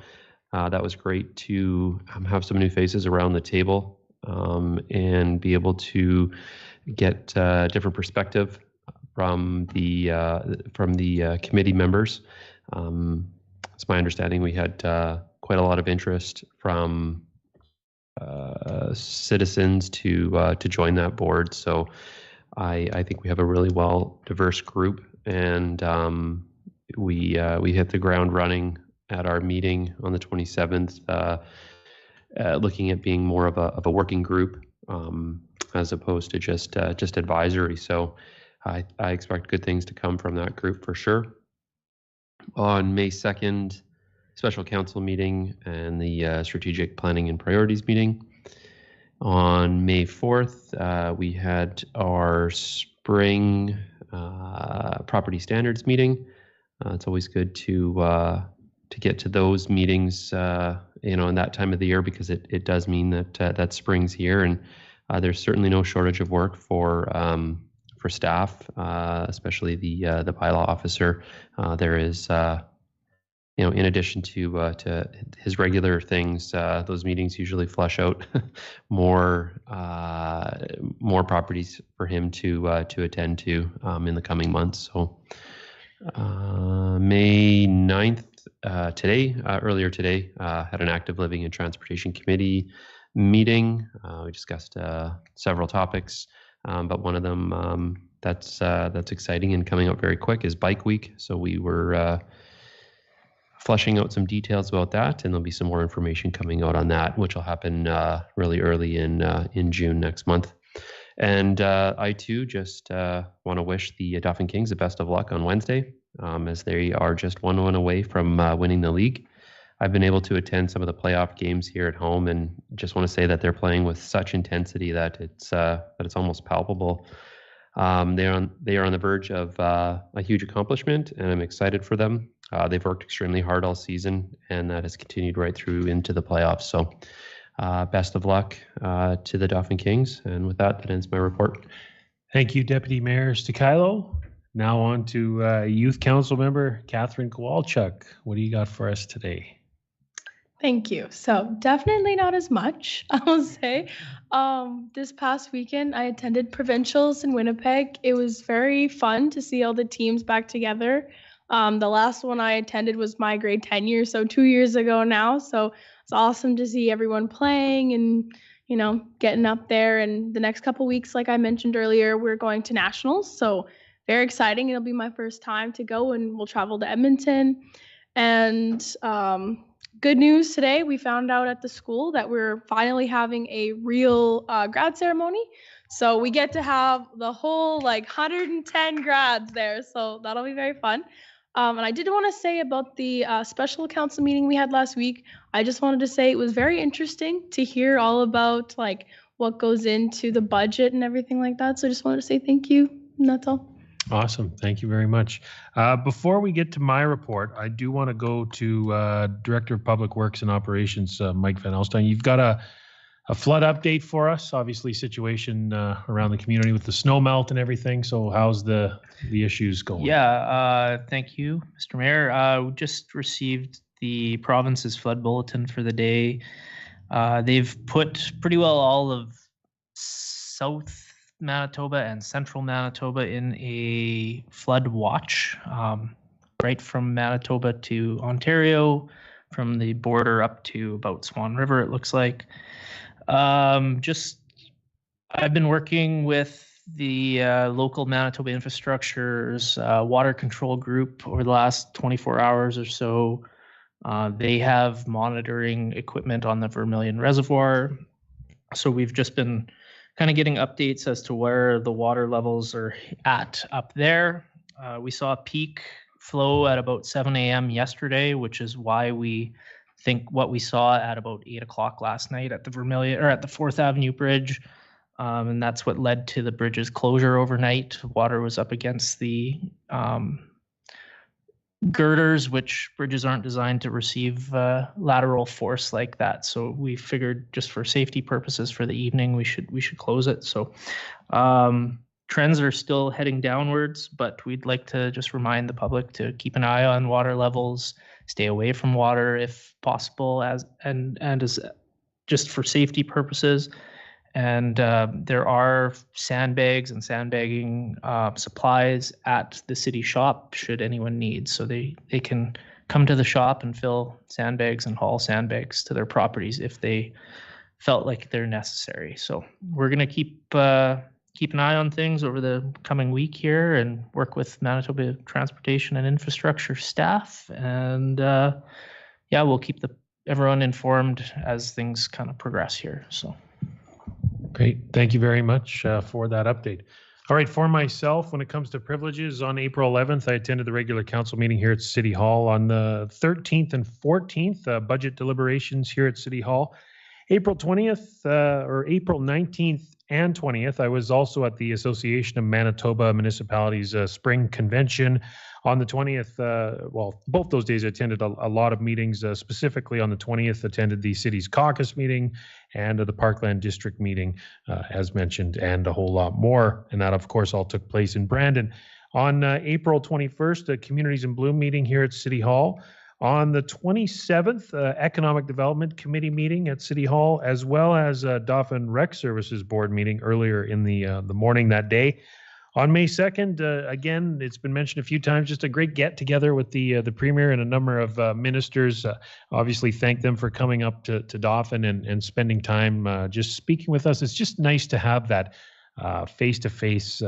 that was great to have some new faces around the table and be able to get different perspective from the committee members. It's my understanding we had quite a lot of interest from citizens to join that board. So I think we have a really well diverse group, and we hit the ground running at our meeting on the 27th, looking at being more of a working group as opposed to just advisory. So I expect good things to come from that group for sure. On May 2nd, special council meeting and the strategic planning and priorities meeting. On May 4th, we had our spring property standards meeting. It's always good to get to those meetings, in that time of the year, because it does mean that spring's here, and there's certainly no shortage of work for staff, especially the bylaw officer. There is, in addition to his regular things, those meetings usually flush out more properties for him to attend to in the coming months. So May 9th, earlier today, had an active living and transportation committee meeting. We discussed several topics, but one of them that's exciting and coming up very quick is Bike Week. So we were fleshing out some details about that, and there'll be some more information coming out on that, which will happen really early in June next month. And I too just want to wish the Dauphin Kings the best of luck on Wednesday, as they are just one win away from winning the league. I've been able to attend some of the playoff games here at home, and just want to say that they're playing with such intensity that it's almost palpable. They are on the verge of a huge accomplishment, and I'm excited for them. They've worked extremely hard all season, and that has continued right through into the playoffs. So best of luck to the Dauphin Kings. And with that ends my report. Thank you, Deputy Mayor Stakilo. Now on to Youth Council Member Catherine Kowalchuk. What do you got for us today? Thank you. So definitely not as much, I will say. This past weekend, I attended provincials in Winnipeg. It was very fun to see all the teams back together. The last one I attended was my grade 10 year, so 2 years ago now. So it's awesome to see everyone playing and, you know, getting up there. And the next couple weeks, like I mentioned earlier, we're going to nationals. So very exciting. It'll be my first time to go, and we'll travel to Edmonton. And good news today, we found out at the school that we're finally having a real grad ceremony. So we get to have the whole 110 grads there. So that'll be very fun. And I did want to say about the special council meeting we had last week. I just wanted to say it was very interesting to hear all about what goes into the budget and everything like that. So I just wanted to say thank you. And that's all. Awesome. Thank you very much. Before we get to my report, I do want to go to Director of Public Works and Operations, Mike Van Elstein. You've got a flood update for us, obviously situation around the community with the snow melt and everything. So how's the issues going? Yeah, thank you, Mr. Mayor. We just received the province's flood bulletin for the day. They've put pretty well all of South Manitoba and Central Manitoba in a flood watch, right from Manitoba to Ontario, from the border up to about Swan River, it looks like. I've been working with the local Manitoba Infrastructure's water control group over the last 24 hours or so. They have monitoring equipment on the Vermilion Reservoir. So we've just been kind of getting updates as to where the water levels are at up there. We saw a peak flow at about 7 a.m. yesterday, which is why we think what we saw at about 8 o'clock last night at the Vermilion or at the 4th Avenue Bridge. And that's what led to the bridge's closure overnight. Water was up against the girders, which bridges aren't designed to receive lateral force like that. So we figured just for safety purposes for the evening, we should close it. So trends are still heading downwards, but we'd like to just remind the public to keep an eye on water levels, stay away from water if possible, as just for safety purposes. And there are sandbags and sandbagging supplies at the city shop should anyone need. So they can come to the shop and fill sandbags and haul sandbags to their properties if they felt like they're necessary. So we're going to keep an eye on things over the coming week here and work with Manitoba Transportation and Infrastructure staff. And we'll keep everyone informed as things kind of progress here. So. Great. Thank you very much for that update. All right. For myself, when it comes to privileges, on April 11th, I attended the regular council meeting here at City Hall. On the 13th and 14th, budget deliberations here at City Hall. April 20th or April 19th and 20th, I was also at the Association of Manitoba Municipalities Spring Convention. On the 20th, both those days I attended a lot of meetings. Specifically on the 20th, attended the city's caucus meeting and the Parkland District meeting, as mentioned, and a whole lot more. And that, of course, all took place in Brandon. On April 21st, a Communities in Bloom meeting here at City Hall. On the 27th, Economic Development Committee meeting at City Hall, as well as Dauphin Rec Services Board meeting earlier in the morning that day. On May 2nd, again, it's been mentioned a few times, just a great get-together with the Premier and a number of ministers. Obviously, thank them for coming up to Dauphin and spending time just speaking with us. It's just nice to have that face-to-face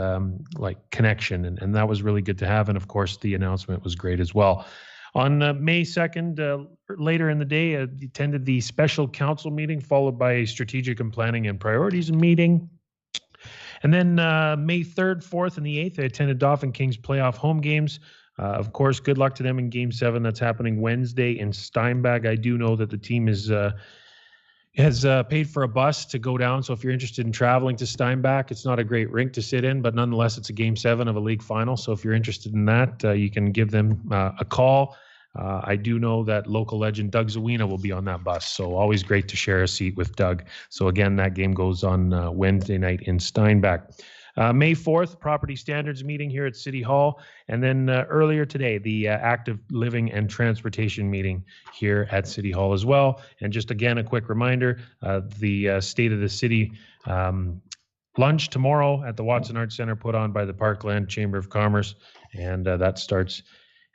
connection, and that was really good to have. And, of course, the announcement was great as well. On May 2nd, later in the day, I attended the special council meeting, followed by a strategic and planning and priorities meeting. And then May 3rd, 4th, and the 8th, I attended Dauphin Kings playoff home games. Of course, good luck to them in Game 7. That's happening Wednesday in Steinbach. I do know that the team has paid for a bus to go down. So if you're interested in traveling to Steinbach, it's not a great rink to sit in, but nonetheless, it's a Game 7 of a league final. So if you're interested in that, you can give them a call. I do know that local legend Doug Zawina will be on that bus, so always great to share a seat with Doug. So again, that game goes on Wednesday night in Steinbach. May 4th, Property Standards meeting here at City Hall. And then earlier today, the Active Living and Transportation meeting here at City Hall as well. And just again, a quick reminder, the State of the City lunch tomorrow at the Watson Arts Center put on by the Parkland Chamber of Commerce. And that starts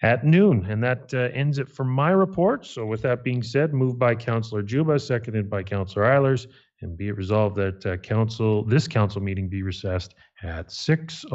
at noon. And that ends it for my report. So with that being said, moved by Councillor Juba, seconded by Councillor Eilers, and be it resolved that this council meeting be recessed at 6:01.